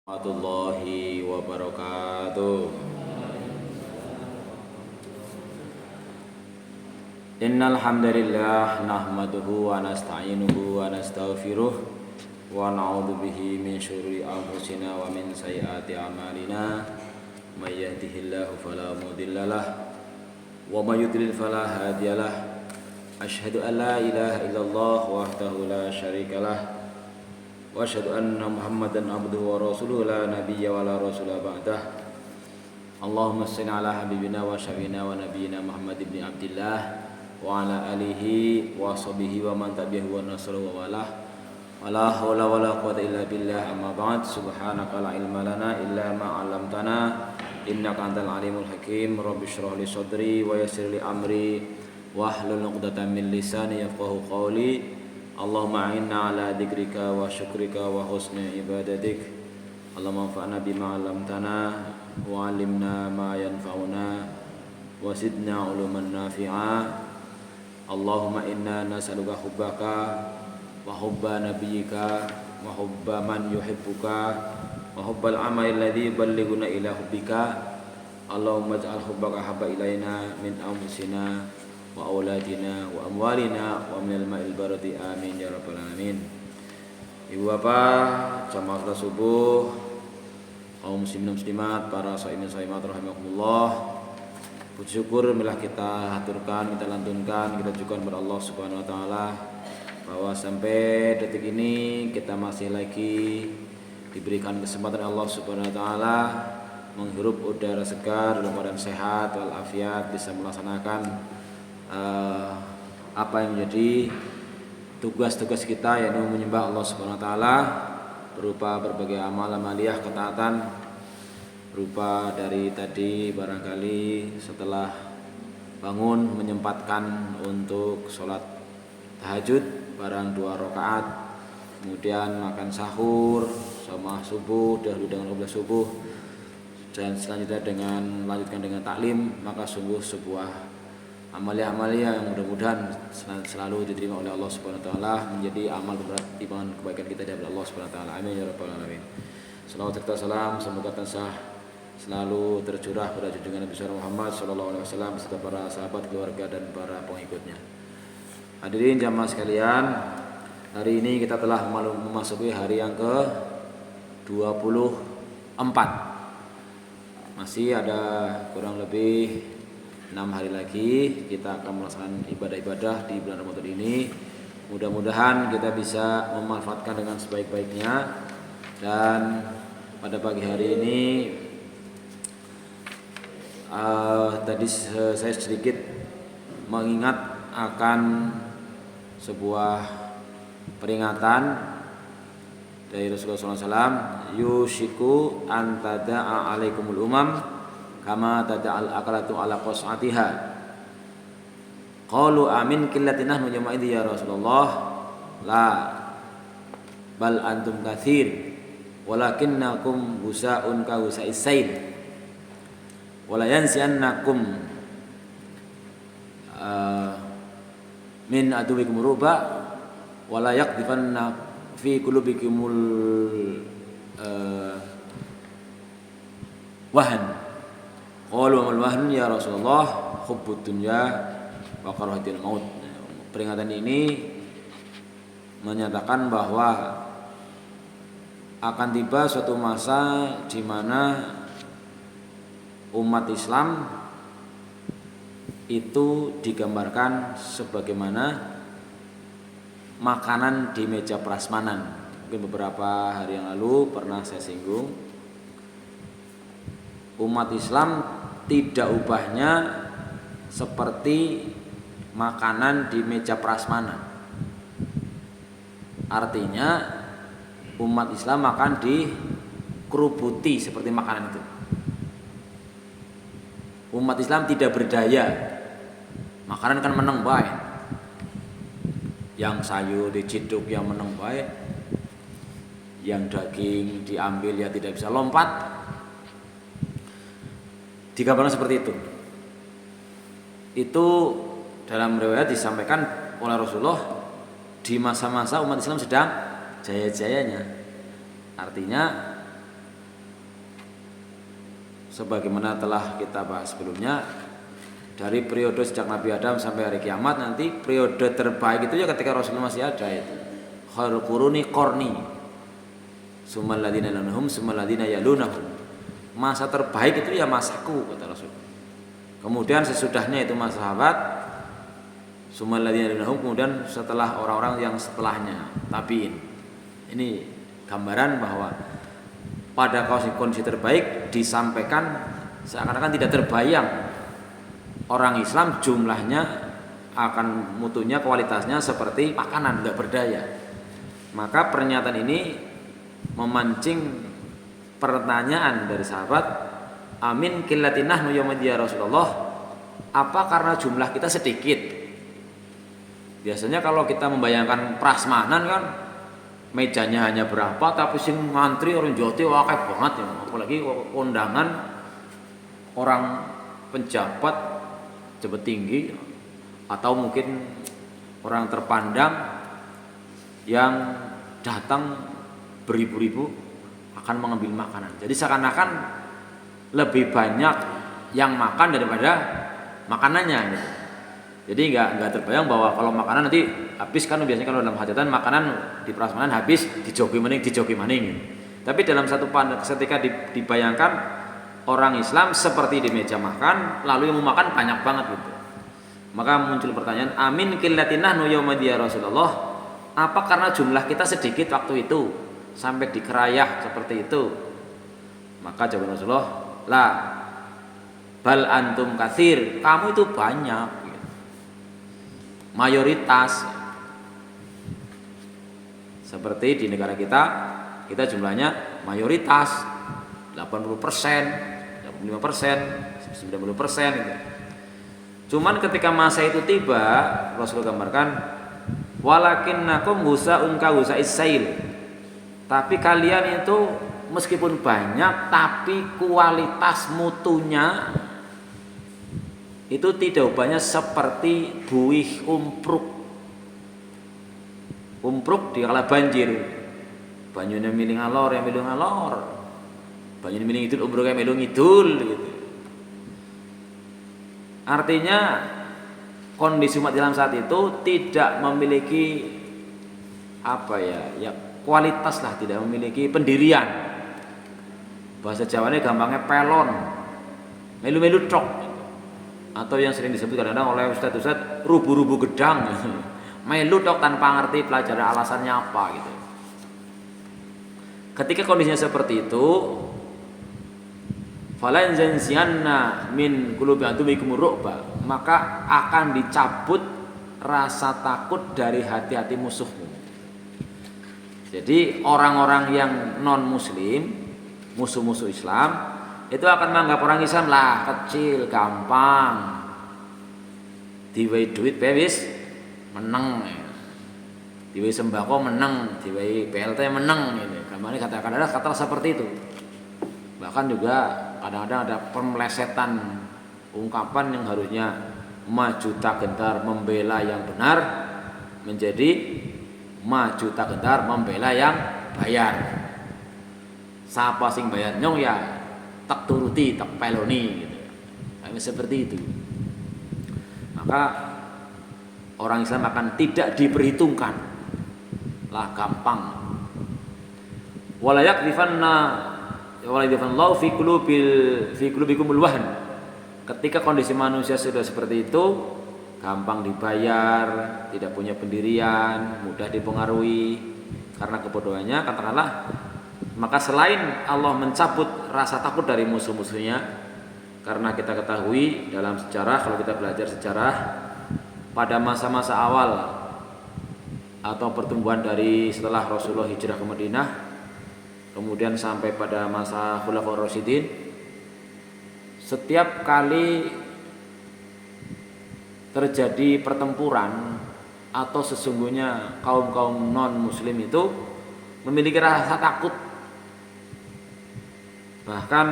Warahmatullahi wabarakatuh. Innal hamdalillah nahmaduhu wa nasta'inuhu wa nastaghfiruh wa na'udzu bihi min syururi anfusina wa min sayyiati a'malina. May yahdihillahu fala mudhillalah wa may yudlil fala hadiyalah. Asyhadu an la ilaha illallah wahdahu la syarikalah wa asyhadu anna Muhammadan abduhu wa rasuluhu la nabiyya wa la rasula ba'dah. Allahumma shalli ala habibina wa syafiina wa nabiyyina Muhammad ibn Abdillah wa ala alihi wa sahbihi wa man tabi'ahu wa nasruhu wa walah. Wala haula wala quwwata illa billah, amma ba'd. Subhanaka la ilma lana illa ma 'allamtana innaka antal alimul hakim. Rabbi shrah li sadri wa yassir li amri wahlul 'uqdatam min lisani yafqahu qawli. Allahumma a'inna ala dzikrika wa syukrika wa husni ibadatik. Allahumma anfa'na bima 'allamtana wa 'allimna ma yanfa'una wa zidna 'uluman nafi'a. Allahumma inna nas'aluka hubbaka wa hubba nabiyyika wa hubba man yuhibbuka wa hubbal amali alladhi yuballighuna ila hubbika. Allahumma ij'al hubbaka habba ilaina min anfusina wa auladina wa amwalina wa minal ma'il barati, amin ya rabbal alamin. Ibu bapak jamaah salat subuh, kaum muslimin muslimat, para shaimin shaimat rahimakumullah. Puji syukur milah kita haturkan, kita lantunkan, kita ajukan kepada Allah Subhanahu wa taala bahwa sampai detik ini kita masih lagi diberikan kesempatan Allah Subhanahu wa taala menghirup udara segar dalam keadaan sehat walafiat, bisa melaksanakan apa yang menjadi tugas-tugas kita, yaitu menyembah Allah Subhanahu wa taala berupa berbagai amal amaliyah ketaatan, berupa dari tadi barangkali setelah bangun menyempatkan untuk sholat tahajud barang 2 rakaat, kemudian makan sahur sama subuh dahulu dengan qobliyah subuh, dan selanjutnya dengan lanjutkan dengan taklim, maka sungguh sebuah amalia-amalia yang mudah-mudahan selalu diterima oleh Allah Subhanahu wa taala, menjadi amal timbangan kebaikan kita dari Allah Subhanahu wa taala. Amin ya rabbal alamin. Salawat serta salam semoga tansah selalu tercurah pada junjungan Nabi Muhammad sallallahu alaihi wasallam beserta para sahabat, keluarga dan para pengikutnya. Hadirin jamaah sekalian, hari ini kita telah memasuki hari yang ke-24. Masih ada kurang lebih 6 hari lagi kita akan melaksanakan ibadah-ibadah di bulan Ramadan ini. Mudah-mudahan kita bisa memanfaatkan dengan sebaik-baiknya. Dan pada pagi hari ini tadi saya sedikit mengingat akan sebuah peringatan dari Rasulullah SAW, yushiku antada'a alaikumul umam kama tada'al akalatu ala qas'atiha. Qalu amin killatinah nujama'idhi ya Rasulullah. La bal antum kathir walakinnakum gusa'un ka gusa'is sail wala yansiannakum min aduwikum ruba wala yaqdifanna fi qulubikumul wahan. Qalu amal wahn ya Rasulullah hubbud dunya wa karahatul maut. Peringatan ini menyatakan bahwa akan tiba suatu masa di mana umat Islam itu digambarkan sebagaimana makanan di meja prasmanan. Mungkin beberapa hari yang lalu pernah saya singgung, umat Islam tidak ubahnya seperti makanan di meja prasmanan. Artinya umat Islam akan dikerubuti seperti makanan itu. Umat Islam tidak berdaya. Makanan kan meneng bae. Yang sayur diciduk yang meneng bae. Yang daging diambil ya tidak bisa lompat. Digambarkan seperti itu. Itu dalam riwayat disampaikan oleh Rasulullah di masa-masa umat Islam sedang jaya-jayanya. Artinya sebagaimana telah kita bahas sebelumnya, dari periode sejak Nabi Adam sampai hari kiamat nanti periode terbaik itu ya ketika Rasulullah masih ada itu. Khairul quruni qarni. Summal ladzina yalunhum summal ladzina yalunhum. Masa terbaik itu ya masaku kata Rasul. Kemudian sesudahnya itu masa sahabat. Summal ladzina yalunhum, kemudian setelah orang-orang yang setelahnya, tabiin. Ini gambaran bahwa pada kondisi terbaik disampaikan seakan-akan tidak terbayang orang Islam jumlahnya akan mutunya kualitasnya seperti makanan tidak berdaya. Maka pernyataan ini memancing pertanyaan dari sahabat, amin qillatinah nu ya Rasulullah, apa karena jumlah kita sedikit? Biasanya kalau kita membayangkan prasmanan kan mejanya hanya berapa tapi sing ngantri orang Jawa Timur akeh banget ya, apalagi kondangan orang pejabat tinggi atau mungkin orang terpandang yang datang beribu-ribu akan mengambil makanan. Jadi seakan-akan lebih banyak yang makan daripada makanannya gitu. Jadi nggak terbayang bahwa kalau makanan nanti habis, kan biasanya kalau dalam hajatan makanan di prasmanan habis dijogi maning gitu. Tapi dalam satu ketika dibayangkan orang Islam seperti di meja makan lalu yang mau makan banyak banget gitu. Maka muncul pertanyaan, amin qillatinah nu yaumadi ya Rasulullah, apa karena jumlah kita sedikit waktu itu sampai dikerayah seperti itu? Maka jawab Rasulullah, la bal antum katsir, kamu itu banyak gitu. Mayoritas seperti di negara kita jumlahnya mayoritas 80%, 85%, 90% gitu. Cuman ketika masa itu tiba, Rasul gambarkan walakinnakum husa'un ka husa'is sail. Tapi kalian itu meskipun banyak tapi kualitas mutunya itu tidak banyak seperti buih umpruk. Umpruk dikala banjir, banyune miling alor yang miling alor. Banyune miling idul umpruk yang miling idul gitu. Artinya kondisi umat Islam saat itu tidak memiliki kualitas lah, tidak memiliki pendirian. Bahasa Jawanya gampangnya pelon, melu-melu cok, atau yang sering disebut kadang-kadang oleh ustadz rubu-rubu gedang, melu cok tanpa ngerti pelajaran alasannya apa gitu. Ketika kondisinya seperti itu, falan zansianna min qulubi antumikum ru'ba, maka akan dicabut rasa takut dari hati-hati musuhmu. Jadi orang-orang yang non muslim, musuh-musuh Islam itu akan menganggap orang Islam lah kecil, gampang, diwehi duit bewis meneng, diwehi sembako meneng, diwehi PLT meneng gitu. Gambarnya kata seperti itu. Bahkan juga kadang-kadang ada pemelesetan ungkapan yang harusnya maju tak gentar membela yang benar menjadi maju tak gentar membela yang bayar. Sapa sing bayar nyong ya tak turuti tak peloni gitu. Seperti itu. Maka orang Islam akan tidak diperhitungkan lah, gampang. Wala yakrifanna waladifallahu fi qulubikumul wahn. Ketika kondisi manusia sudah seperti itu, gampang dibayar, tidak punya pendirian, mudah dipengaruhi karena kebodohannya, katakanlah, maka selain Allah mencabut rasa takut dari musuh-musuhnya, karena kita ketahui dalam sejarah, kalau kita belajar sejarah pada masa-masa awal atau pertumbuhan dari setelah Rasulullah hijrah ke Madinah, kemudian sampai pada masa Khulafaur Rasyidin, setiap kali terjadi pertempuran atau sesungguhnya kaum-kaum non muslim itu memiliki rasa takut. Bahkan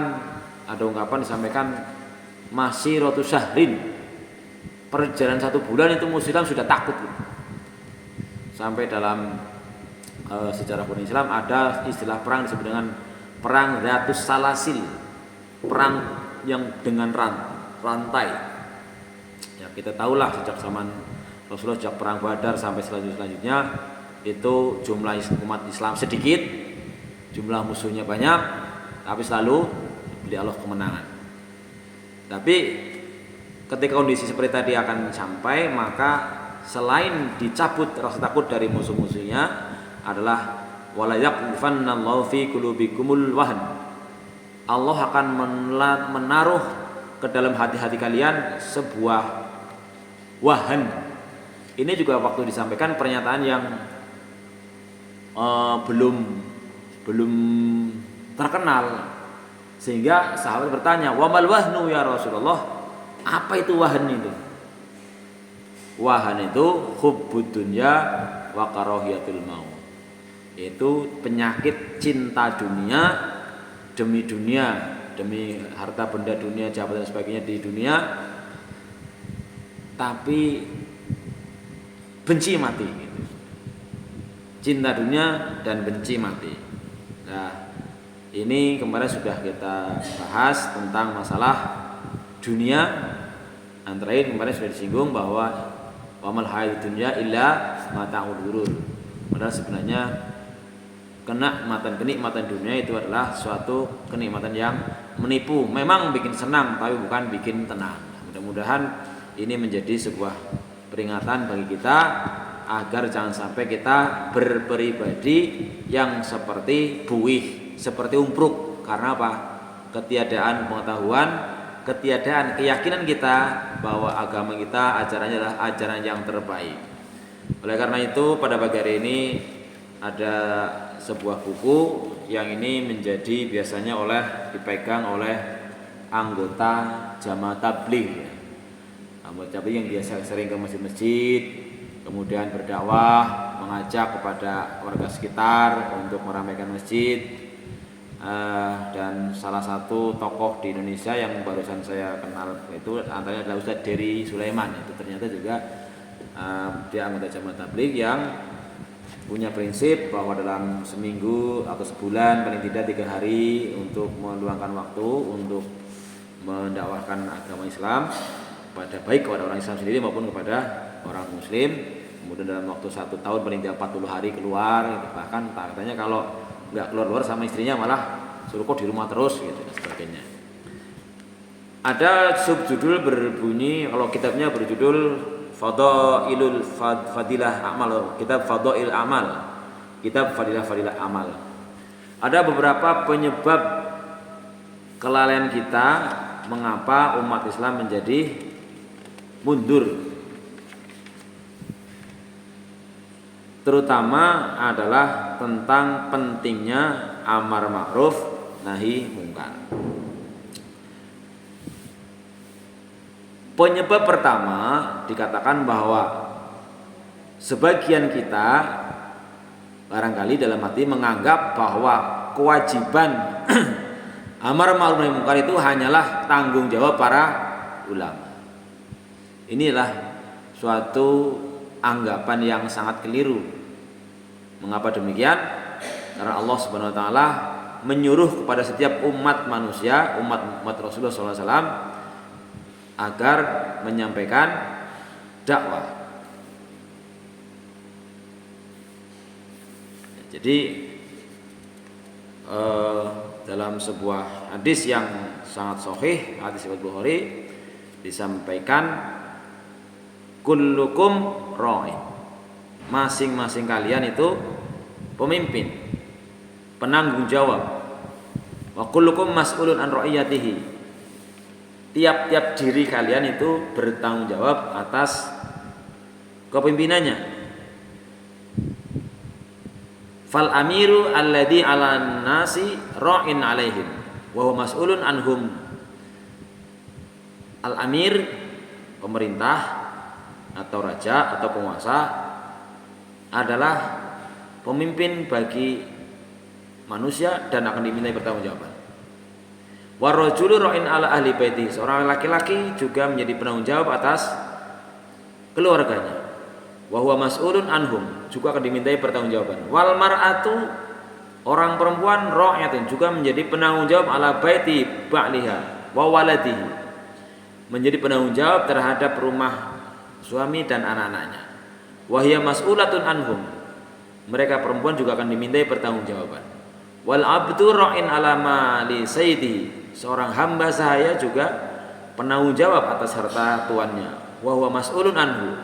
ada ungkapan disampaikan masiratu syahrin, perjalanan 1 bulan itu muslim sudah takut. Sampai dalam sejarah Islam ada istilah perang disebut dengan perang Zatus Salasil. perang yang dengan rantai. Ya kita tahulah sejak zaman Rasulullah, sejak perang Badar sampai selanjutnya itu jumlah umat Islam sedikit, jumlah musuhnya banyak, tapi selalu diberi Allah kemenangan. Tapi ketika kondisi seperti tadi akan sampai, maka selain dicabut rasa takut dari musuh-musuhnya adalah wala yaqdhifannallahu fi qulubikumul wahn. Allah akan menaruh ke dalam hati-hati kalian sebuah wahan. Ini juga waktu disampaikan pernyataan yang belum terkenal, sehingga sahabat bertanya, wa mal wahnu ya Rasulullah, apa itu wahan itu? Wahan itu hubbud dunya wa karahiyatul maut. Itu penyakit cinta dunia, demi harta benda dunia, jabatan dan sebagainya di dunia, tapi benci mati gitu. Cinta dunia dan benci mati. Nah, ini kemarin sudah kita bahas tentang masalah dunia. Antara lain kemarin sudah disinggung bahwa wamal hayatud dunya illa mata'ul ghurur. Padahal sebenarnya kenikmatan dunia itu adalah suatu kenikmatan yang menipu. Memang bikin senang tapi bukan bikin tenang. Mudah-mudahan ini menjadi sebuah peringatan bagi kita agar jangan sampai kita berpribadi yang seperti buih, seperti umpruk. Karena apa? Ketiadaan pengetahuan, ketiadaan keyakinan kita bahwa agama kita ajarannya adalah ajaran yang terbaik. Oleh karena itu pada pagi hari ini ada sebuah buku yang ini menjadi biasanya dipegang oleh anggota jamaah tabligh. Anggota tabligh yang biasa sering ke masjid-masjid, kemudian berdakwah, mengajak kepada warga sekitar untuk meramaikan masjid. Dan salah satu tokoh di Indonesia yang barusan saya kenal itu antaranya adalah Ustadz Dery Sulaiman. Itu ternyata juga dia anggota jamaah tabligh yang punya prinsip bahwa dalam seminggu atau sebulan paling tidak 3 hari untuk meluangkan waktu untuk mendakwahkan agama Islam baik kepada orang Islam sendiri maupun kepada orang Muslim. Kemudian dalam waktu 1 tahun paling tidak 40 hari keluar gitu. Bahkan katanya kalau nggak keluar sama istrinya malah suruh kok di rumah terus gitu dan sebagainya. Ada subjudul berbunyi, kalau kitabnya berjudul Fadailul Fadilah Amal, kitab Fadail Amal, kitab Fadilah Amal. Ada beberapa penyebab kelalaian kita mengapa umat Islam menjadi mundur. Terutama adalah tentang pentingnya amar ma'ruf nahi mungkar. Penyebab pertama dikatakan bahwa sebagian kita barangkali dalam hati menganggap bahwa kewajiban amar ma'ruf nahi mungkar itu hanyalah tanggung jawab para ulama. Inilah suatu anggapan yang sangat keliru. Mengapa demikian? Karena Allah Subhanahu wa taala menyuruh kepada setiap umat manusia, umat Rasulullah SAW agar menyampaikan dakwah. Jadi dalam sebuah hadis yang sangat sahih, hadis riwayat Bukhari, disampaikan kullukum ra'in. Masing-masing kalian itu pemimpin, penanggung jawab. Wa kullukum mas'ulun an ra'iyatihi. Tiap-tiap diri kalian itu bertanggung jawab atas kepemimpinannya. Fal amiru alladhi 'alan nasi ra'in 'alaihim wa huwa mas'ulun anhum. Al amir, pemerintah atau raja atau penguasa, adalah pemimpin bagi manusia dan akan dimintai pertanggungjawaban. Warajulu ra'in ala ahli baiti, seorang laki-laki juga menjadi penanggung jawab atas keluarganya. Wa huwa mas'ulun anhum, juga akan dimintai pertanggungjawaban. Wal mar'atu Orang perempuan ra'iyatun juga menjadi penanggung jawab ala baiti ba'liha wa waladihi, menjadi penanggung jawab terhadap rumah suami dan anak-anaknya. Wa hiya mas'ulatun anhum, mereka perempuan juga akan dimintai pertanggungjawaban. Wal abdu ra'in ala mali sayyidi, seorang hamba sahaya juga penanggung jawab atas harta tuannya. Wa huwa mas'ulun anhu,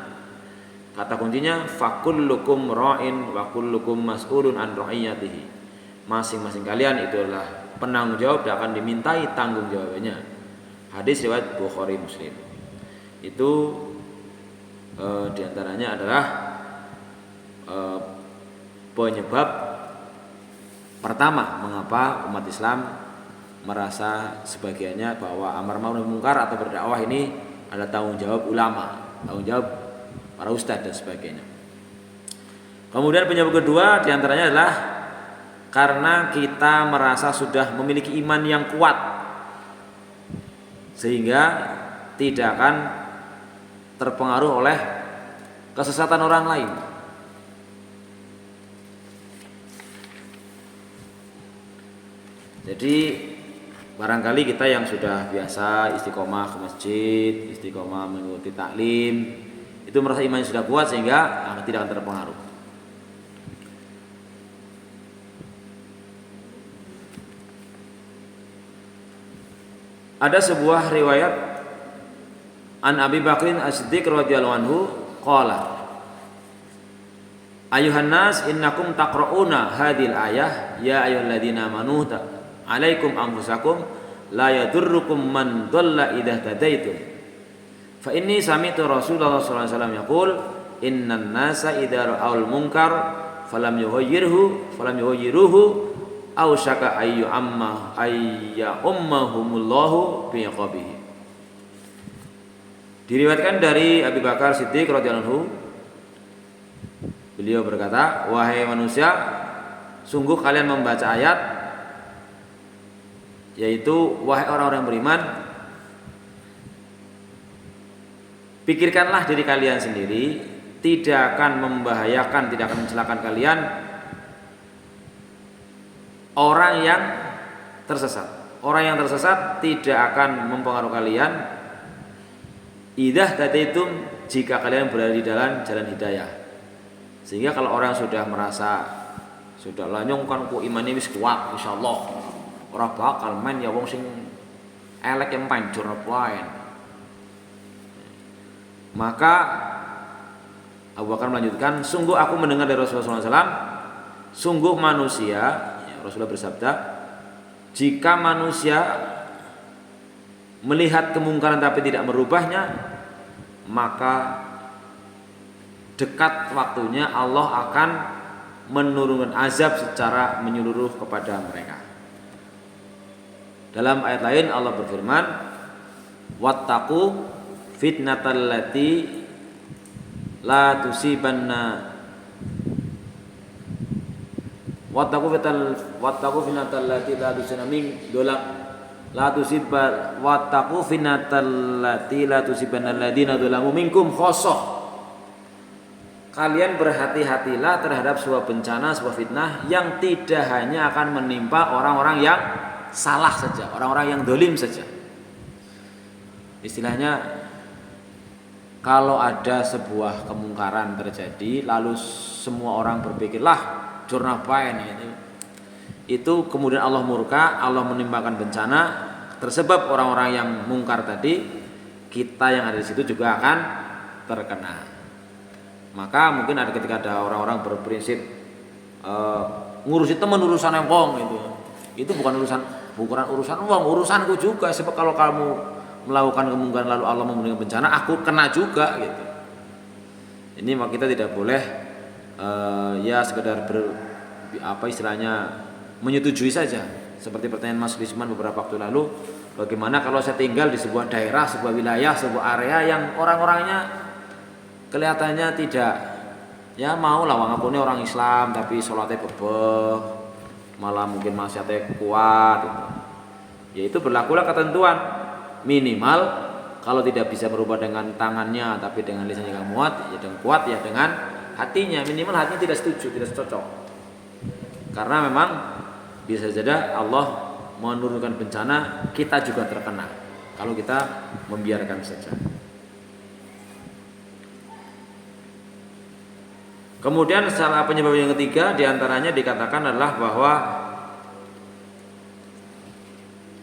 kata kuncinya fakullukum ra'in wa kullukum mas'ulun an ra'iyatihi, masing-masing kalian itu adalah penanggung jawab dan akan dimintai tanggung jawabannya. Hadis riwayat Bukhari Muslim. Itu diantaranya adalah penyebab pertama mengapa umat Islam merasa sebagiannya bahwa amar ma'ruf nahi munkar atau berdakwah ini adalah tanggung jawab ulama, tanggung jawab para ustadz dan sebagainya. Kemudian penyebab kedua diantaranya adalah karena kita merasa sudah memiliki iman yang kuat, sehingga tidak akan terpengaruh oleh kesesatan orang lain. Jadi barangkali kita yang sudah biasa istiqomah ke masjid, istiqomah mengikuti taklim, itu merasa imannya sudah kuat sehingga tidak akan terpengaruh. Ada sebuah riwayat an Abi Bakrin As-Siddiq radhiyallahu anhu qala, ayuhan nas innakum taqra'una hadhil ayah ya ayyuhalladzina amanu alaikum anfusakum la yadurrukum man dhalla idza tadaitum fa inni sami'tu Rasulullah sallallahu alaihi wasallam yaqul innan nasa idza ra'aul munkar falam yughayyiruhu aw syaka ayyu amma ayya ummahumullahu bi iqabihi. Diriwayatkan dari Abi Bakar Siddiq radhiyallahu anhu, beliau berkata, wahai manusia, sungguh kalian membaca ayat, yaitu wahai orang-orang beriman, pikirkanlah diri kalian sendiri, tidak akan membahayakan, tidak akan mencelakakan kalian orang yang tersesat. Orang yang tersesat tidak akan mempengaruhi kalian idah tadaitum, jika kalian berada di dalam jalan hidayah. Sehingga kalau orang sudah merasa sudah lanyong kan ku imane wis kuat insyaallah, ora bakal main ya wong sing elek yang main jurnal lain. Maka Abu Bakar melanjutkan, sungguh aku mendengar dari Rasulullah SAW, sungguh manusia, Rasulullah bersabda, jika manusia melihat kemungkaran tapi tidak merubahnya, maka dekat waktunya Allah akan menurunkan azab secara menyeluruh kepada mereka. Dalam ayat lain Allah berfirman, wattaqu fitnatal lati la tusibanna wattaqu fitnatal lati la tusibanna min dolak la tusibba wattaqu fitnatal lati la tusibanna alladziina dzalamu minkum khassah. Kalian berhati-hatilah terhadap sebuah bencana, sebuah fitnah yang tidak hanya akan menimpa orang-orang yang salah saja, orang-orang yang dolim saja. Istilahnya, kalau ada sebuah kemungkaran terjadi, lalu semua orang berpikirlah jurnal paen itu kemudian Allah murka, Allah menimpakan bencana, tersebab orang-orang yang mungkar tadi, kita yang ada di situ juga akan terkena. Maka mungkin ada ketika ada orang-orang berprinsip ngurusi teman urusan yang wong itu bukan urusan wong, urusanku juga. Sebab kalau kamu melakukan kemungkaran lalu Allah memberikan bencana, aku kena juga gitu. Ini maka kita tidak boleh ya sekedar istilahnya menyetujui saja. Seperti pertanyaan Mas Lisman beberapa waktu lalu, bagaimana kalau saya tinggal di sebuah daerah, sebuah wilayah, sebuah area yang orang-orangnya kelihatannya tidak ya mau lah wong orang Islam tapi sholatnya bebeh, malah mungkin maksiatnya kuat gitu. Ya itu berlakulah ketentuan minimal kalau tidak bisa berubah dengan tangannya tapi dengan lisannya yang kuat ya dengan hatinya, minimal hatinya tidak setuju, tidak cocok. Karena memang bisa saja Allah menurunkan bencana, kita juga terkena kalau kita membiarkan saja. Kemudian salah penyebab yang ketiga diantaranya dikatakan adalah bahwa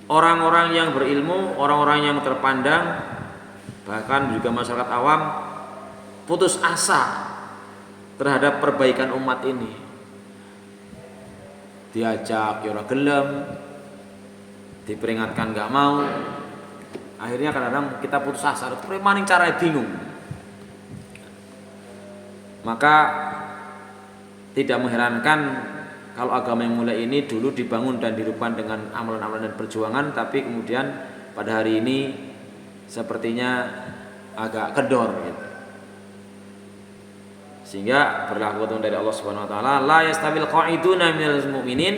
orang-orang yang berilmu, orang-orang yang terpandang, bahkan juga masyarakat awam putus asa terhadap perbaikan umat ini. Diajak ya ora gelem, diperingatkan nggak mau. Akhirnya kadang-kadang kita putus asa, maning caranya bingung. Maka tidak mengherankan kalau agama yang mulai ini dulu dibangun dan dirupakan dengan amalan-amalan dan perjuangan, tapi kemudian pada hari ini sepertinya agak kendor gitu. Sehingga berlaku dari Allah Subhanahu wa taala, la yastawil qa'iduna minal mu'minin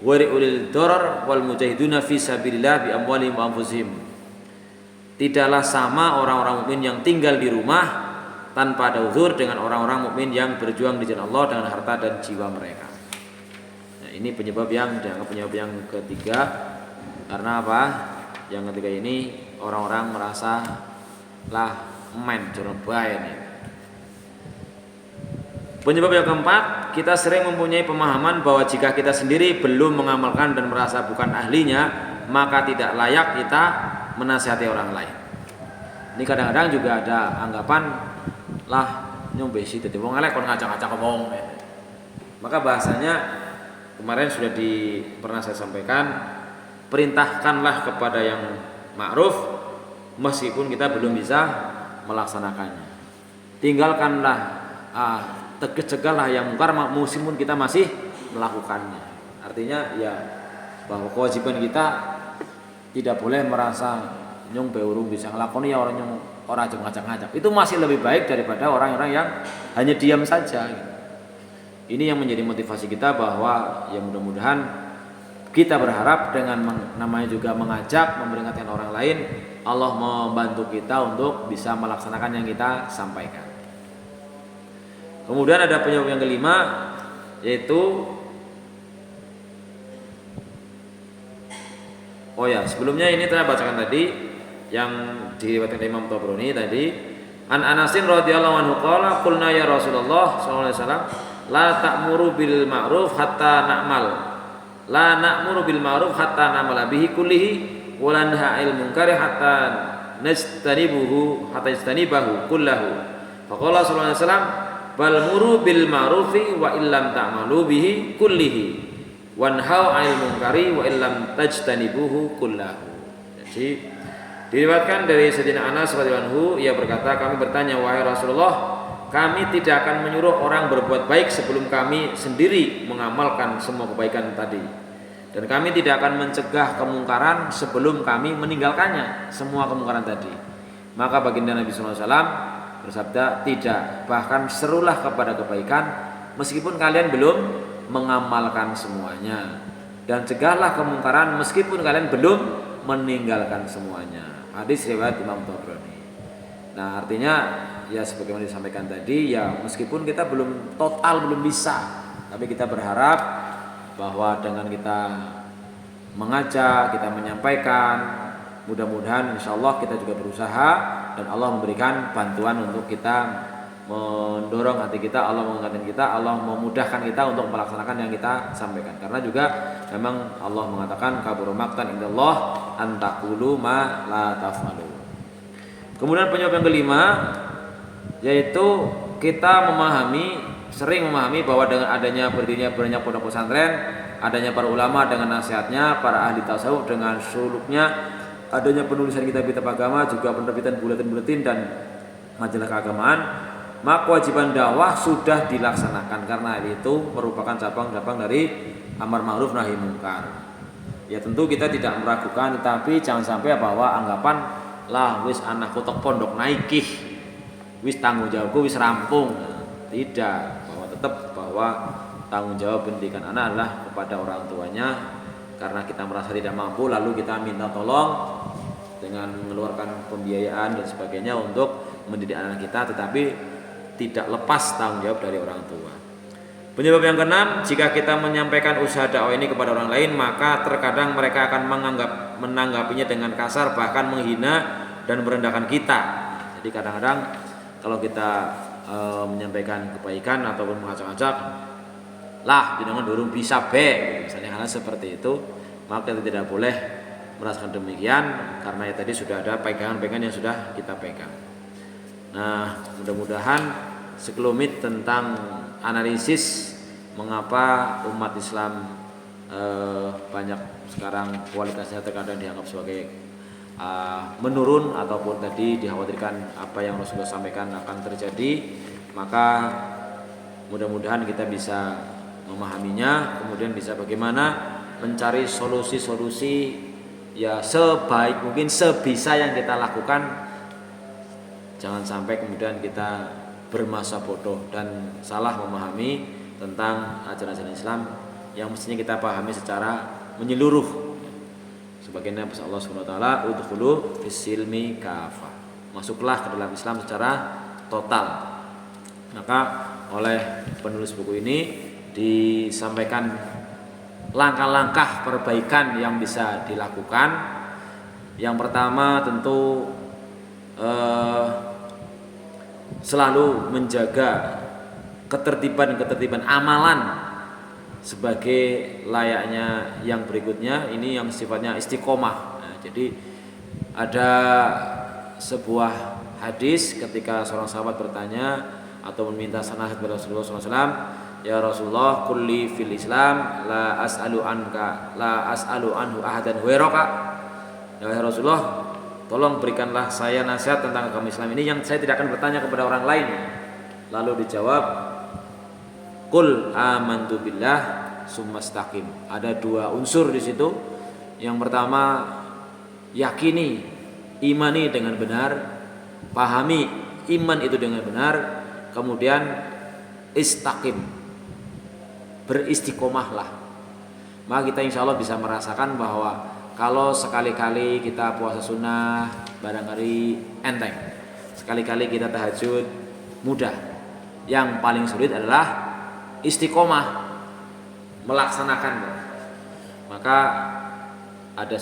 wa ulil darar wal mujahiduna fi sabilillah bi amwalihim wa anfusihim. Tidaklah sama orang-orang mukmin yang tinggal di rumah tanpa ada uzur dengan orang-orang mukmin yang berjuang di jalan Allah dengan harta dan jiwa mereka. Nah, ini penyebab yang ketiga. Karena apa? Yang ketiga ini orang-orang merasa lah men jerobay ini. Penyebab yang keempat, kita sering mempunyai pemahaman bahwa jika kita sendiri belum mengamalkan dan merasa bukan ahlinya, maka tidak layak kita menasihati orang lain. Ini kadang-kadang juga ada anggapan lah nyombe sih dadi wong elek kon ngacak-ngacak ngomong. Maka bahasanya kemarin sudah pernah saya sampaikan, perintahkanlah kepada yang ma'ruf meskipun kita belum bisa melaksanakannya. Tinggalkanlah cegahlah yang mungkar meskipun kita masih melakukannya. Artinya ya bahwa kewajiban kita tidak boleh merasa nyong urung bisa ngelakoni ya orang nyong orang aja ngajak-ngajak. Itu masih lebih baik daripada orang-orang yang hanya diam saja. Ini yang menjadi motivasi kita bahwa ya mudah-mudahan kita berharap dengan namanya juga mengajak, memperingatkan orang lain, Allah membantu kita untuk bisa melaksanakan yang kita sampaikan. Kemudian ada penyebab yang kelima, yaitu sebelumnya ini saya bacakan tadi yang diriwayatkan Imam Tabrani tadi, an Anasin radhiyallahu anhu qala qulna ya Rasulullah sallallahu alaihi wasallam la ta'muru bil ma'ruf hatta na'mal la na'muru bil ma'ruf hatta na'mal bihi kullihi wa la naha'il munkari hatta nastanibuhu kullahu. Faqala sallallahu alaihi wasallam bal muru bil ma'rufi wa illam ta'malu bihi kullihi wanhau 'anil munkari wa illam tajtanibuhu kullahu. Jadi diriwayatkan dari Sayyidina Anas radhiyallahu anhu, ia berkata, kami bertanya, wahai Rasulullah, kami tidak akan menyuruh orang berbuat baik sebelum kami sendiri mengamalkan semua kebaikan tadi, dan kami tidak akan mencegah kemungkaran sebelum kami meninggalkannya semua kemungkaran tadi. Maka baginda Nabi SAW bersabda, tidak, bahkan serulah kepada kebaikan meskipun kalian belum mengamalkan semuanya, dan cegahlah kemungkaran meskipun kalian belum meninggalkan semuanya. Hadis riwayat Imam Tabrani. Nah, artinya ya sebagaimana disampaikan tadi, ya meskipun kita belum total belum bisa, tapi kita berharap bahwa dengan kita mengajak, kita menyampaikan, mudah-mudahan insyaallah kita juga berusaha dan Allah memberikan bantuan untuk kita mendorong hati kita, Allah mengingatkan kita, Allah memudahkan kita untuk melaksanakan yang kita sampaikan. Karena juga memang Allah mengatakan kabur maqtan indallah an taqulu ma la taf'alu. Kemudian penyebab yang kelima, yaitu kita sering memahami bahwa dengan adanya berdirinya banyak pondok pesantren, adanya para ulama dengan nasihatnya, para ahli tasawuf dengan suluknya, adanya penulisan kitab-kitab agama, juga penerbitan buletin-buletin dan majalah keagamaan, maka kewajiban dakwah sudah dilaksanakan karena itu merupakan cabang-cabang dari amar ma'ruf nahi munkar. Ya tentu kita tidak meragukan, tetapi jangan sampai bahwa anggapan lah wis anakku tok pondok naikih, wis tanggung jawabku wis rampung. Tidak, bahwa tetap bahwa tanggung jawab pendidikan anak adalah kepada orang tuanya. Karena kita merasa tidak mampu lalu kita minta tolong dengan mengeluarkan pembiayaan dan sebagainya untuk mendidik anak kita, tetapi tidak lepas tanggung jawab dari orang tua. Penyebab yang keenam, jika kita menyampaikan usaha dakwah ini kepada orang lain, maka terkadang mereka akan menanggapinya dengan kasar, bahkan menghina dan merendahkan kita. Jadi kadang-kadang kalau kita menyampaikan kebaikan ataupun mengajak-ajak, lah jenengan durung bisa be, misalnya hal seperti itu, maka kita tidak boleh merasakan demikian, karena ya tadi sudah ada pegangan-pegangan yang sudah kita pegang. Nah, mudah-mudahan sekelumit tentang analisis mengapa umat Islam banyak sekarang kualitasnya terkadang dianggap sebagai menurun, ataupun tadi dikhawatirkan apa yang Rasulullah sampaikan akan terjadi, maka mudah-mudahan kita bisa memahaminya, kemudian bisa bagaimana mencari solusi-solusi ya sebaik mungkin, sebisa yang kita lakukan. Jangan sampai kemudian kita bermasa bodoh dan salah memahami tentang ajaran-ajaran Islam yang mestinya kita pahami secara menyeluruh. Sebagaimana pesan Allah Subhanahu wa taala, udkhulu fis-silmi kafah. Masuklah ke dalam Islam secara total. Maka oleh penulis buku ini disampaikan langkah-langkah perbaikan yang bisa dilakukan. Yang pertama tentu selalu menjaga ketertiban amalan sebagai layaknya yang berikutnya. Ini yang sifatnya istiqomah. Nah, jadi ada sebuah hadis ketika seorang sahabat bertanya atau meminta nasihat kepada Rasulullah SAW, ya Rasulullah, kulli fil Islam la as'alu anhu ahadan ghairaka. Ya Rasulullah, tolong berikanlah saya nasihat tentang agama Islam ini yang saya tidak akan bertanya kepada orang lain. Lalu dijawab, qul amantu billah summastaqim. Ada dua unsur di situ. Yang pertama, yakini, imani dengan benar, pahami iman itu dengan benar, kemudian istaqim, beristiqomahlah. Maka kita insya Allah bisa merasakan bahwa kalau sekali-kali kita puasa sunnah barangkali enteng, sekali-kali kita tahajud mudah. Yang paling sulit adalah istiqomah melaksanakan. Maka ada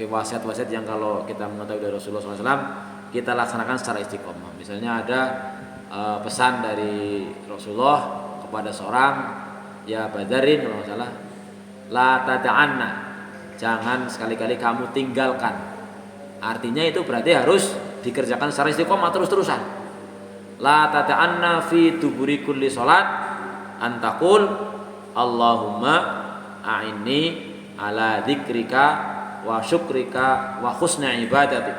wasiat-wasiat yang kalau kita mengetahui dari Rasulullah SAW, kita laksanakan secara istiqomah. Misalnya ada pesan dari Rasulullah kepada seorang, ya Badarin kalau nggak salah, la tada'anna, jangan sekali-kali kamu tinggalkan. Artinya itu berarti harus dikerjakan secara istiqomah terus-terusan. La tada'anna fi duburi kulli salat antakul Allahumma a'inni ala dzikrika wa syukrika wa husna ibadatik.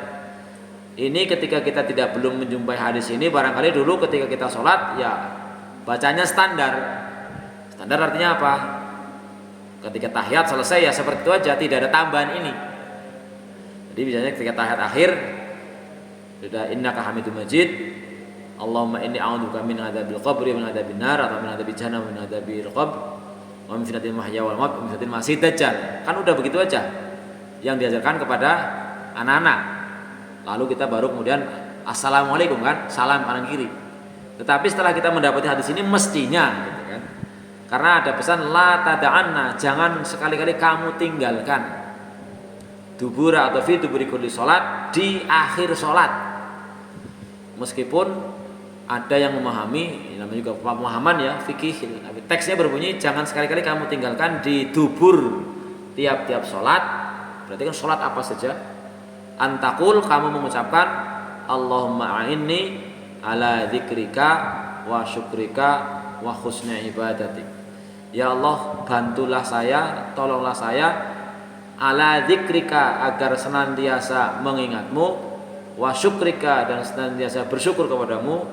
Ini ketika kita belum menjumpai hadis ini, barangkali dulu ketika kita sholat ya bacanya standar. Standar artinya apa? Ketika tahiyat selesai ya seperti itu aja, tidak ada tambahan ini. Jadi biasanya ketika tahiyat akhir sudah innaka hamidum majid, Allahumma inni a'udzubika min adzabil qabri wa min adzabil nar, atau min adzabil jahannam wa min adzabil qabr wa min fitnatil mahya wal mamat wa min fitnatil masiihid dajjal. Kan udah begitu aja yang diajarkan kepada anak-anak. Lalu kita baru kemudian assalamualaikum kan, salam kanan kiri. Tetapi setelah kita mendapati hadis ini mestinya gitu kan, karena ada pesan la tada'anna, jangan sekali-kali kamu tinggalkan dubura atau fi duburi kulli salat, di akhir salat. Meskipun ada yang memahami, namanya juga pemahaman ya fikih, tapi teksnya berbunyi jangan sekali-kali kamu tinggalkan di dubur tiap-tiap salat. Berarti kan salat apa saja? Antakul, kamu mengucapkan Allahumma a'inni ala dzikrika wa syukrika wa husna ibadatik. Ya Allah, bantulah saya, tolonglah saya ala dzikrika, agar senantiasa mengingatmu, wa syukrika, dan senantiasa bersyukur kepadamu,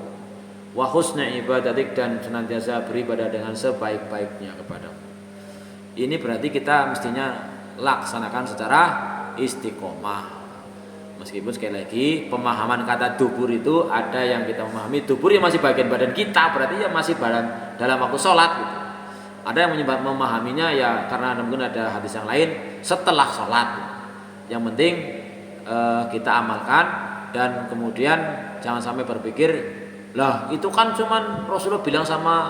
wa husna ibadatik, dan senantiasa beribadah dengan sebaik-baiknya kepadamu. Ini berarti kita mestinya laksanakan secara istiqomah. Meskipun sekali lagi pemahaman kata dubur itu ada yang kita memahami dubur yang masih bagian badan kita, berarti ya masih badan dalam waktu sholat gitu. Ada yang memahaminya ya karena mungkin ada hadis yang lain setelah sholat. Yang penting kita amalkan, dan kemudian jangan sampai berpikir lah itu kan cuman Rasulullah bilang sama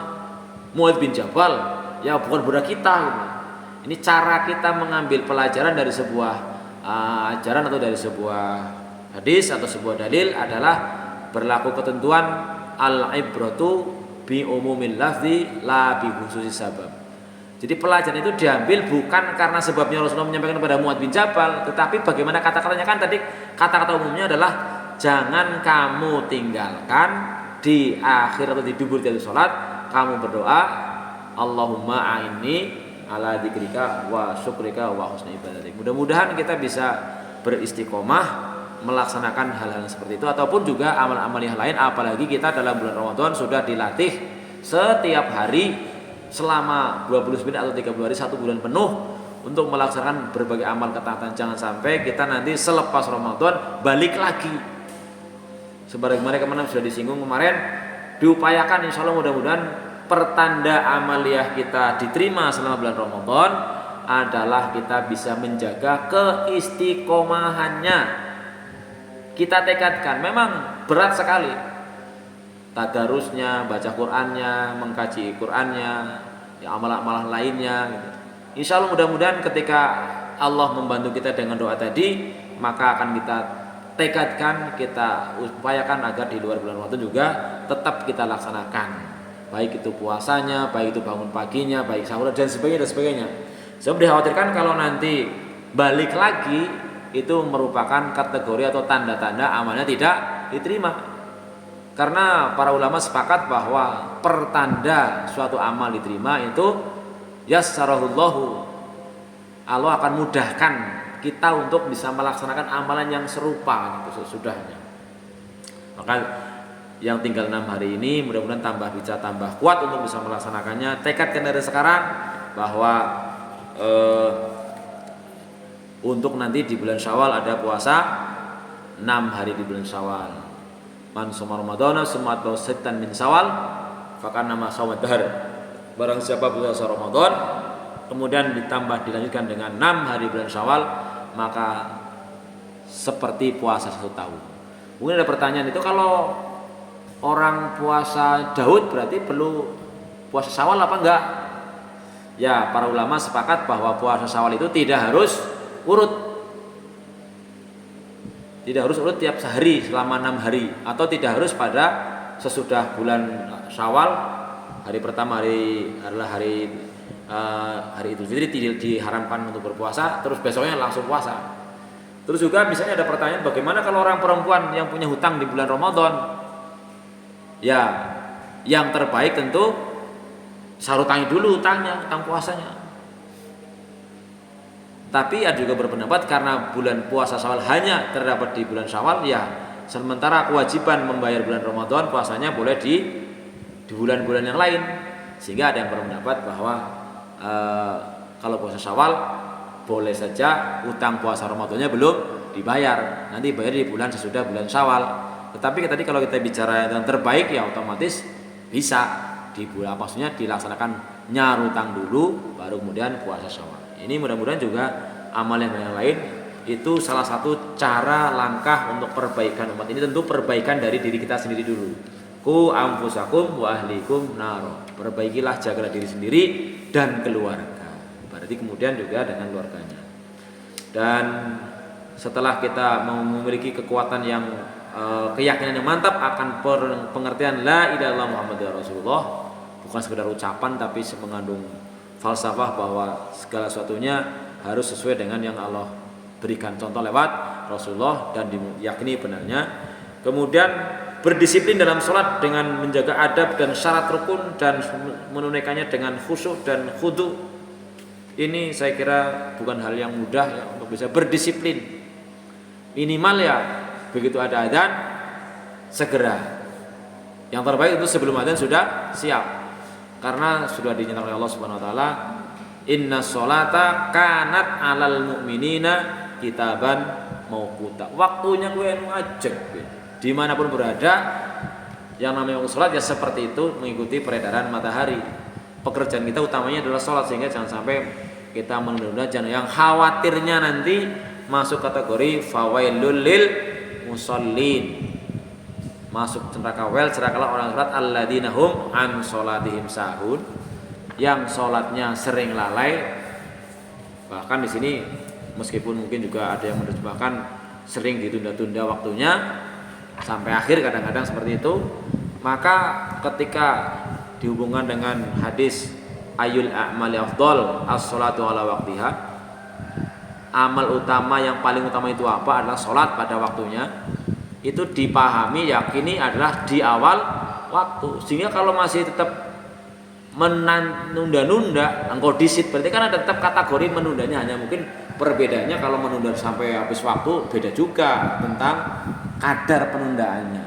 Muadz bin Jabal, ya bukan budak kita gitu. Ini cara kita mengambil pelajaran dari sebuah ajaran atau dari sebuah hadis atau sebuah dalil adalah berlaku ketentuan al-ibratu bi umumil lafzi la bi khususis sabab. Jadi pelajaran itu diambil bukan karena sebabnya Rasulullah menyampaikan kepada Muadz bin Jabal, tetapi bagaimana kata-katanya kan tadi kata-kata umumnya adalah jangan kamu tinggalkan di akhir atau di dubur dari salat kamu berdoa Allahumma a'inni ala dzikrika wa syukrika wa husni ibadatik. Mudah-mudahan kita bisa beristiqomah melaksanakan hal-hal seperti itu ataupun juga amal-amal yang lain, apalagi kita dalam bulan Ramadan sudah dilatih setiap hari selama 29 atau 30 hari 1 bulan penuh untuk melaksanakan berbagai amal ketaatan. Jangan sampai kita nanti selepas Ramadan balik lagi. Sebagaimana kemarin sudah disinggung kemarin, diupayakan insya Allah mudah-mudahan pertanda amaliyah kita diterima selama bulan Ramadan adalah kita bisa menjaga keistiqomahannya. Kita tekadkan, memang berat sekali tadarusnya, baca Qur'annya, mengkaji Qur'annya, ya amal-amal lainnya gitu. Insya Allah mudah-mudahan ketika Allah membantu kita dengan doa tadi, maka akan kita tekadkan, kita upayakan agar di luar bulan Ramadan juga tetap kita laksanakan, baik itu puasanya, baik itu bangun paginya, baik sahur dan sebagainya. Saya dikhawatirkan kalau nanti balik lagi itu merupakan kategori atau tanda-tanda amalnya tidak diterima. Karena para ulama sepakat bahwa pertanda suatu amal diterima itu yassarahullahu, Allah akan mudahkan kita untuk bisa melaksanakan amalan yang serupa gitu sesudahnya. Maka yang tinggal 6 hari ini mudah-mudahan bisa tambah kuat untuk bisa melaksanakannya. Tekadkan dari sekarang bahwa untuk nanti di bulan Syawal ada puasa 6 hari di bulan Syawal. Man shoma ramadhana summa atba'ahu sittan min Syawal fakannama shawma dahr. Barang siapa puasa Ramadan kemudian dilanjutkan dengan 6 hari bulan Syawal, maka seperti puasa 1 tahun. Mungkin ada pertanyaan, itu kalau orang puasa Daud berarti perlu puasa Syawal apa enggak? Ya, para ulama sepakat bahwa puasa Syawal itu tidak harus urut. Tidak harus urut tiap sehari selama 6 hari, atau tidak harus pada sesudah bulan Syawal, hari pertama adalah hari Idul Fitri diharamkan untuk berpuasa, terus besoknya langsung puasa. Terus juga misalnya ada pertanyaan, bagaimana kalau orang perempuan yang punya hutang di bulan Ramadan? Ya, yang terbaik tentu sarutangi dulu hutangnya, hutang puasanya. Tapi ada juga berpendapat karena bulan puasa Syawal hanya terdapat di bulan Syawal, ya sementara kewajiban membayar bulan Ramadan puasanya boleh di bulan-bulan yang lain. Sehingga ada yang berpendapat bahwa kalau puasa Syawal boleh saja utang puasa Ramadannya belum dibayar, nanti bayar di bulan sesudah bulan Syawal. Tetapi tadi kalau kita bicara yang terbaik, ya otomatis bisa di bulan, maksudnya dilaksanakan nyarutang dulu baru kemudian puasa Syawal. Ini mudah-mudahan juga amal yang lain itu salah satu cara langkah untuk perbaikan umat ini, tentu perbaikan dari diri kita sendiri dulu. Ku anfusakum wa ahlikum naro. Perbaikilah, jagalah diri sendiri dan keluarga. Berarti kemudian juga dengan keluarganya. Dan setelah kita memiliki kekuatan yang keyakinan yang mantap akan pengertian la ilaha illallah Muhammadur Rasulullah, bukan sekedar ucapan tapi mengandung falsafah bahwa segala sesuatunya harus sesuai dengan yang Allah berikan contoh lewat Rasulullah dan diyakini benarnya. Kemudian berdisiplin dalam sholat dengan menjaga adab dan syarat rukun dan menunaikannya dengan khusyuk dan khudu. Ini saya kira bukan hal yang mudah ya untuk bisa berdisiplin. Minimal ya begitu ada adzan segera. Yang terbaik itu sebelum adzan sudah siap. Karena sudah dinyatakan oleh Allah Subhanahu wa taala, inna sholata kanat 'alal mu'minina kitaban mauquta. Waktunya gue ngajak dimanapun berada, yang namanya sholat ya seperti itu, mengikuti peredaran matahari. Pekerjaan kita utamanya adalah sholat, sehingga jangan sampai kita menunda-nunda, yang khawatirnya nanti masuk kategori fawailul lil musallin, masuk neraka celakalah orang sholat alladzina hum an sholatihim sahun. yang sholatnya sering lalai, bahkan di sini meskipun mungkin juga ada yang menerjemahkan sering ditunda-tunda waktunya sampai akhir, kadang-kadang seperti itu, maka ketika dihubungkan dengan hadis ayul a'mali afdal as-sholatu ala waqtiha, amal utama yang paling utama itu apa? Adalah sholat pada waktunya. Itu dipahami, yakini adalah di awal waktu. Sehingga kalau masih tetap menunda-nunda, engkau disit, berarti kan ada tetap kategori menundanya, hanya mungkin perbedaannya kalau menunda sampai habis waktu beda juga tentang kadar penundaannya.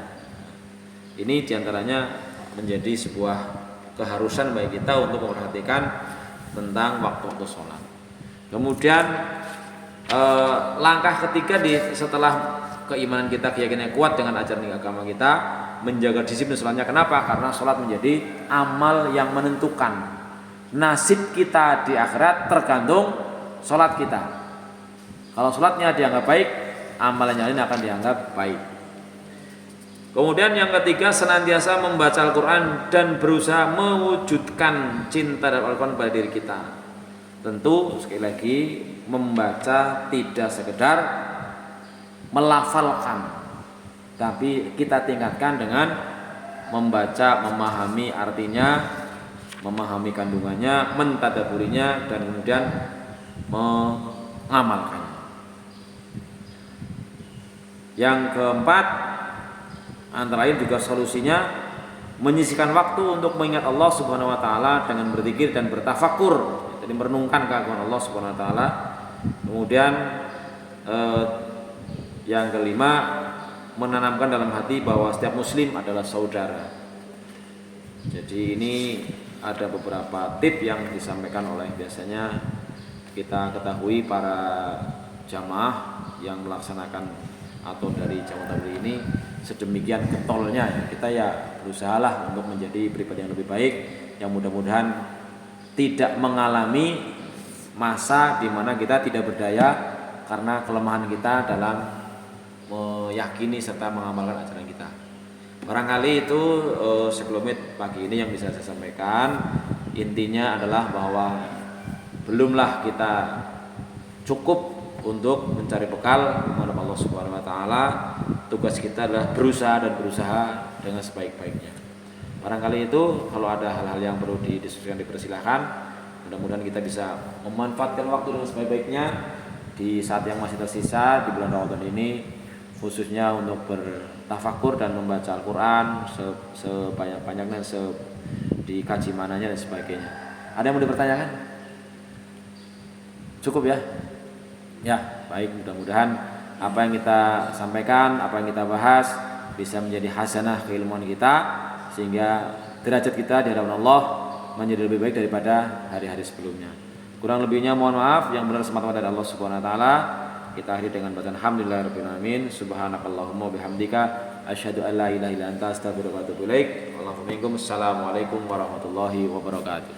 Ini diantaranya menjadi sebuah keharusan bagi kita untuk memperhatikan tentang waktu-waktu sholat. Kemudian langkah ketiga setelah keimanan kita, keyakinan kuat dengan ajaran agama kita, menjaga disiplin sholatnya. Kenapa? Karena sholat menjadi amal yang menentukan nasib kita di akhirat, tergantung sholat kita. Kalau sholatnya dianggap baik, amalannya ini akan dianggap baik. Kemudian yang ketiga, senantiasa membaca Al-Quran dan berusaha mewujudkan cinta dan Al-Quran pada diri kita. Tentu sekali lagi, membaca tidak sekedar melafalkan, tapi kita tingkatkan dengan membaca, memahami artinya, memahami kandungannya, mentadaburinya, dan kemudian mengamalkannya. Yang keempat, antara lain juga solusinya menyisihkan waktu untuk mengingat Allah Subhanahu wa taala dengan berzikir dan bertafakur, jadi merenungkan keagungan Allah Subhanahu wa taala. Kemudian yang kelima, menanamkan dalam hati bahwa setiap muslim adalah saudara. Jadi ini ada beberapa tip yang disampaikan oleh, biasanya kita ketahui para jamaah yang melaksanakan atau dari jamaah tabligh ini sedemikian getolnya ya. Kita ya berusahalah untuk menjadi pribadi yang lebih baik, yang mudah-mudahan tidak mengalami masa di mana kita tidak berdaya karena kelemahan kita dalam meyakini serta mengamalkan ajaran kita. Barangkali itu sebelumnya pagi ini yang bisa saya sampaikan. Intinya adalah bahwa belumlah kita cukup untuk mencari bekal menghadap Allah Subhanahu wa taala. Tugas kita adalah berusaha dengan sebaik-baiknya. Barangkali itu kalau ada hal-hal yang perlu didiskusikan, dipersilahkan. Mudah-mudahan kita bisa memanfaatkan waktu dengan sebaik-baiknya di saat yang masih tersisa di bulan Ramadan ini, khususnya untuk bertafakur dan membaca Al-Quran sebanyak-banyaknya, dikaji mananya dan sebagainya. Ada yang mau dipertanyakan? Cukup ya? Ya, baik, mudah-mudahan apa yang kita sampaikan, apa yang kita bahas bisa menjadi hasanah keilmuan kita, sehingga derajat kita di hadapan Allah menjadi lebih baik daripada hari-hari sebelumnya. Kurang lebihnya mohon maaf, yang benar semata-mata dari Allah Subhanahu wa taala. Kita akhiri dengan bacaan alhamdulillahirabbil alamin, subhanakallahumma bihamdika asyhadu an la ilaha illa anta astaghfiruka wa atubu ilaik. Assalamualaikum warahmatullahi wabarakatuh.